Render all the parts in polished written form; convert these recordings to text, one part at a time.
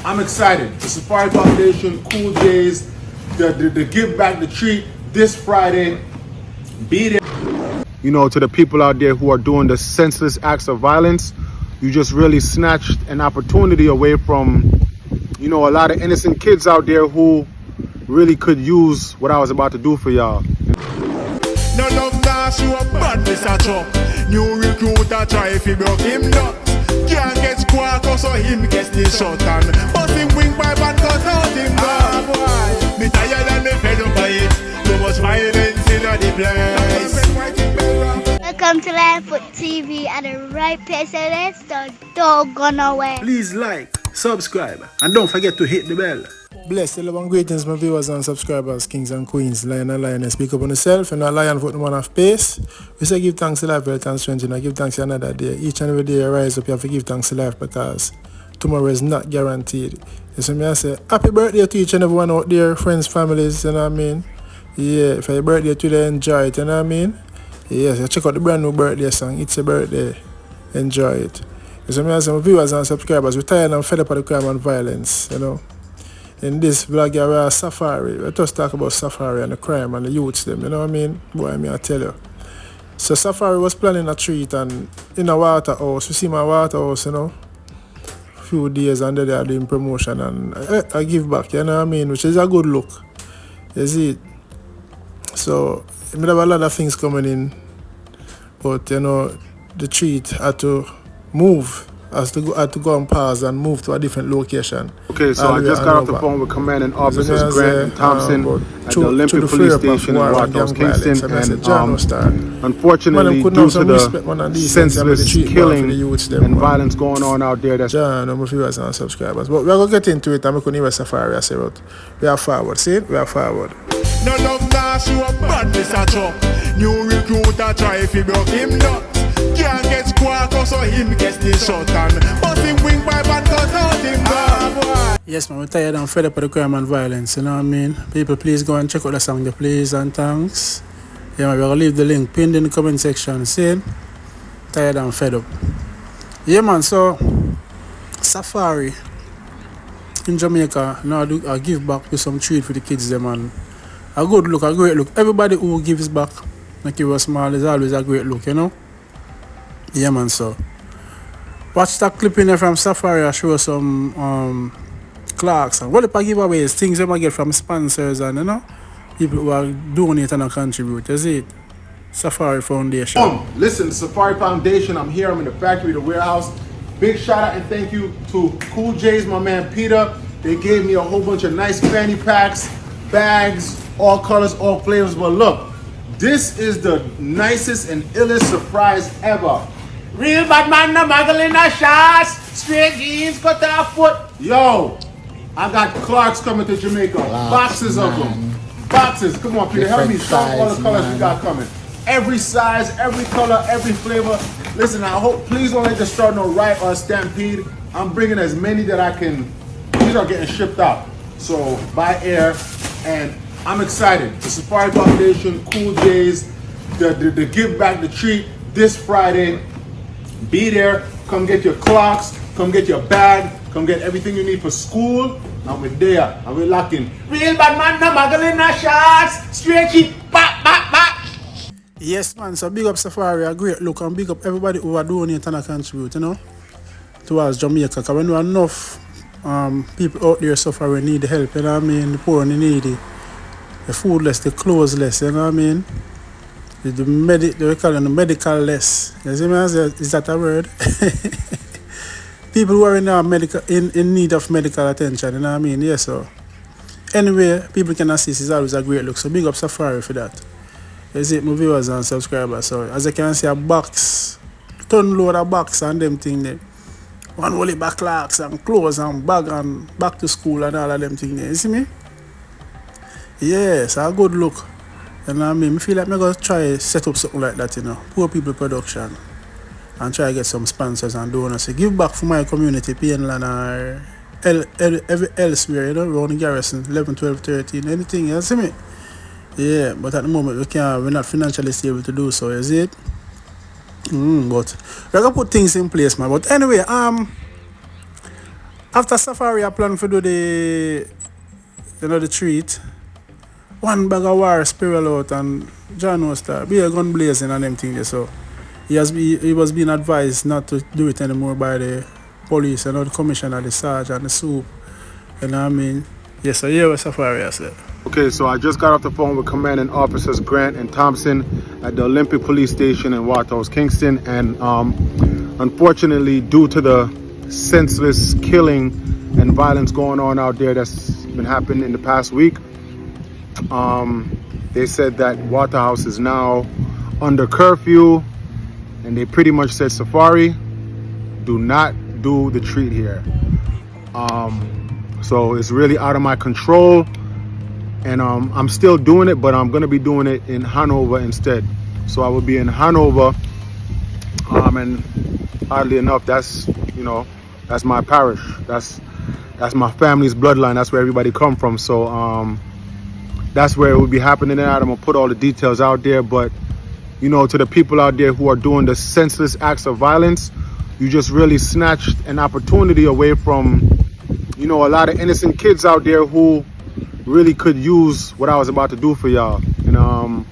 I'm excited. The Safaree Foundation, Cool J's, the Give Back the Treat this Friday. Be there. You know, to the people out there who are doing the senseless acts of violence, you just really snatched an opportunity away from, you know, a lot of innocent kids out there who really could use what I was about to do for y'all. No love now, show up badness a chop. New recruiter try if he broke him nut. Can't get squawk so him gets the shot and bust him wing pipe and cut out him gun. Me tired and me fed up by it. Too much violence in the place. Welcome to Lion TV at the right place, so let's don't go nowhere. Please like, subscribe, and don't forget to hit the bell. Bless, love and greetings, my viewers and subscribers, kings and queens, lion and lioness. Speak up on yourself, and not lion for the man of pace. We say give thanks to life, health and strength, and give thanks to another day. Each and every day you rise up, you have to give thanks to life because tomorrow is not guaranteed. So me I say, happy birthday to each and everyone out there, friends, families, you know what I mean? Yeah, for your birthday today, enjoy it, you know what I mean? Yes, check out the brand new birthday song, It's a Birthday, enjoy it. So me I say, my viewers and subscribers, we're tired and fed up of the crime and violence, you know? In this vlog, we are Safaree. We just talk about Safaree and the crime and the youths them, you know what I mean? Boy, I tell you. So Safaree was planning a treat and in a water house. You see my water house, you know? A few days and they are doing promotion and I give back, you know what I mean? Which is a good look. You see it? So, we have a lot of things coming in. But, you know, the treat had to move. Had to go and pause and move to a different location. Okay, so I just got off the phone with commanding officers Grant and Thompson at the Olympic Police Station in Waah, Kingston, and unfortunately, due to the senseless killing and violence going on out there, that's no viewers and subscribers. But we're gonna get into it, and we couldn't even Safaree. I say, we are forward. See, we are forward. No love now, show up badness a chop. New recruiter try if he broke him nut. Can't get squawk so him gets the shot and bust him wing pipe and cut out him gun. Yes, man, we're tired and fed up with the crime and violence, you know what I mean? People, please go and check out the song, the please and thanks. Yeah, man, we're gonna leave the link pinned in the comment section. See? Tired and fed up. Yeah, man, so Safaree in Jamaica, now I give back with some treat for the kids, them, man. A good look, a great look. Everybody who gives back, like you were small, is always a great look, you know? Yeah, man, so watch that clip in there from Safaree. I show some clocks and what if I giveaways, things you might get from sponsors and, you know, people who are donating and contribute. You see it? Safaree Foundation. Listen, Safaree Foundation, I'm here, I'm in the factory, the warehouse. Big shout out and thank you to Cool J's, my man Peter. They gave me a whole bunch of nice fanny packs, bags, all colors, all flavors. But look, this is the nicest and illest surprise ever. Real bad man, no muggle in the shots. Straight jeans, cut off foot. Yo, I got Clarks coming to Jamaica. Boxes of them. Boxes. Come on, Peter, help me show all the colors we got coming. Every size, every color, every flavor. Listen, I hope, please don't let this start no riot or stampede. I'm bringing as many that I can. These are getting shipped out. So, by air. And I'm excited. The Safaree Foundation, Cool J's, the Give Back the Treat this Friday. Be there. Come get your clocks. Come get your bag. Come get everything you need for school. And we're there. And we're locking. Real bad man, no muggle in the shots. Straight cheap. Bop, bop, bop. Yes, man, so big up Safaree, a great look, and big up everybody who are donating and contribute, you know, towards Jamaica. Because when there are enough people out there suffering, need the help, you know what I mean? The poor and the needy, the foodless, the clothesless, you know what I mean? They call it the medical less. You see me? Is that a word? People who are in need of medical attention, you know what I mean? Yes, so anyway, people can assist is always a great look. So big up Safaree for that. You see, my viewers and subscribers. So as you can see, a box, ton load of box and them thing there. One whole backlogs and clothes and bag and back to school and all of them thing there. You see me? Yes, a good look. You know what I mean? I feel like I'm going to try set up something like that, you know. Poor people production. And try to get some sponsors and donors. So give back for my community, Pienland or elsewhere, you know, around the garrison, 11, 12, 13, anything, you see me? Yeah, but at the moment we're not financially stable to do so, you see it? But we're gonna put things in place, man. But anyway, After Safaree, I plan to do the treat. One bag of war spiral out and John was there. Be a gun blazing and them things there. So he was being advised not to do it anymore by the police and the commissioner, the sergeant, the soup. You know what I mean? Yes, so here was Safaree, I said. Okay, so I just got off the phone with commanding officers Grant and Thompson at the Olympic Police Station in Waah, Kingston, and unfortunately, due to the senseless killing and violence going on out there that's been happening in the past week, they said that Waterhouse is now under curfew, and they pretty much said, Safaree, do not do the treat here. So it's really out of my control, and I'm still doing it, but I'm gonna be doing it in Hanover instead. So I will be in Hanover, and oddly enough, that's my parish. That's my family's bloodline. That's where everybody come from. So that's where it will be happening at. I'm gonna put all the details out there, but to the people out there who are doing the senseless acts of violence, you just really snatched an opportunity away from a lot of innocent kids out there who really could use what I was about to do for y'all. And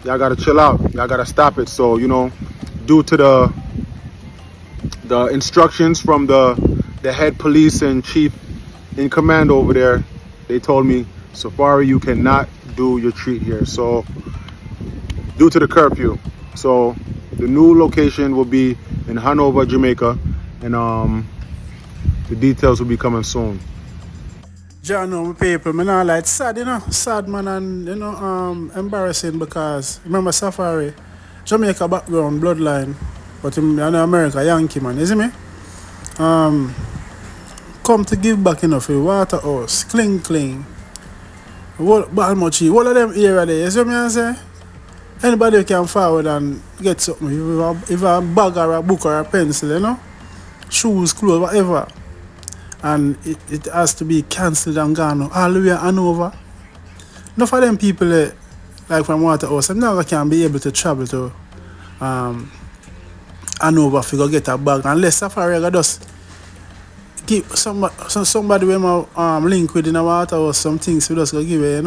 y'all gotta chill out. Y'all gotta stop it. So due to the instructions from the head police and chief in command over there, they told me, Safaree, you cannot do your treat here. So due to the curfew, so the new location will be in Hanover, Jamaica, and the details will be coming soon. John, my people, me not like sad, sad man, and embarrassing because remember Safaree, Jamaica background, bloodline, but in America, Yankee man, you see me? Come to give back for Waterhouse, cling. Balmochi, all of them area there, you see me I say? Anybody can forward and get something, if a bag or a book or a pencil, shoes, clothes, whatever. And it has to be cancelled and gone all the way to Hanover. Enough of them people like from Waterhouse, I'm never can be able to travel to Hanover if you go get a bag unless Safaree just keep somebody with my link with in a Waterhouse, some things we just go give it,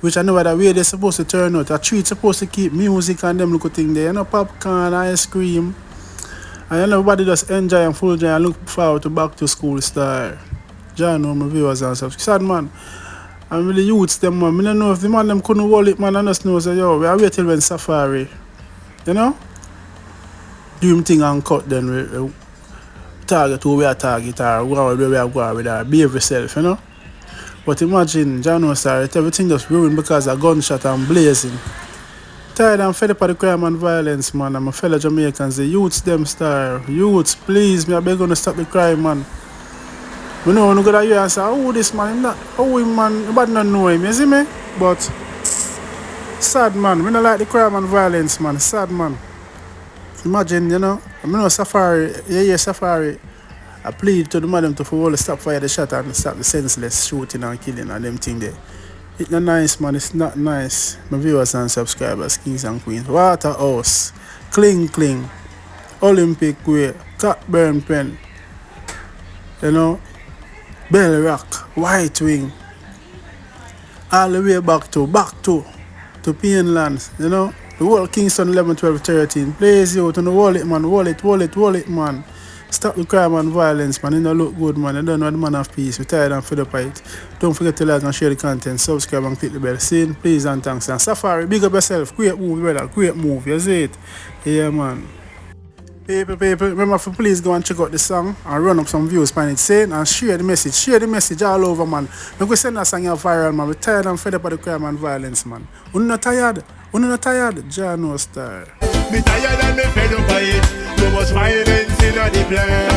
which I know the way they're supposed to turn out. A treat supposed to keep music and them little thing there, popcorn, ice cream. And everybody just enjoy and full joy and look forward to back to school style. John, my viewers and stuff. Sad man. And really youths them man. I don't know if the man them couldn't hold it, man. I just know say, yo, we are wait till when Safaree. Do him thing and cut then we target who we are target or where we are going with our behave yourself, But imagine, John sir, everything just ruined because of gunshot and blazing. Tired and fed up of the crime and violence, man. And my fellow Jamaicans, the youths them star. Youths, please, me I beg you to stop the crime, man. We know when you go to here and say, oh, this man, nobody not know him, you see me? But, sad, man. We don't like the crime and violence, man. Sad, man. Imagine, I know Safaree, Safaree, I plead to the madam to stop fire the shot and stop the senseless shooting and killing and them thing there. It's not nice, man. It's not nice. My viewers and subscribers, kings and queens. Waterhouse, cling, Olympic way, Cockburn Pen, Bell Rock, White Wing, all the way back to Painlands, the whole Kingston 11, 12, 13. Please, you to the wallet, man. Stop the crime and violence, man. It don't look good, man. You don't know the man of peace. We're tired and fed up of it. Don't forget to like and share the content. Subscribe and click the bell. See you, please and thanks. And Safaree, big up yourself. Great move, brother. Great move. You see it? Yeah, man. People, remember to please go and check out the song and run up some views on it. Saying and share the message. Share the message all over, man. When we send that song viral, man. We're tired and fed up of the crime and violence, man. We're not tired. John no star. Me tired and me fed up by it. Too much violence in the place.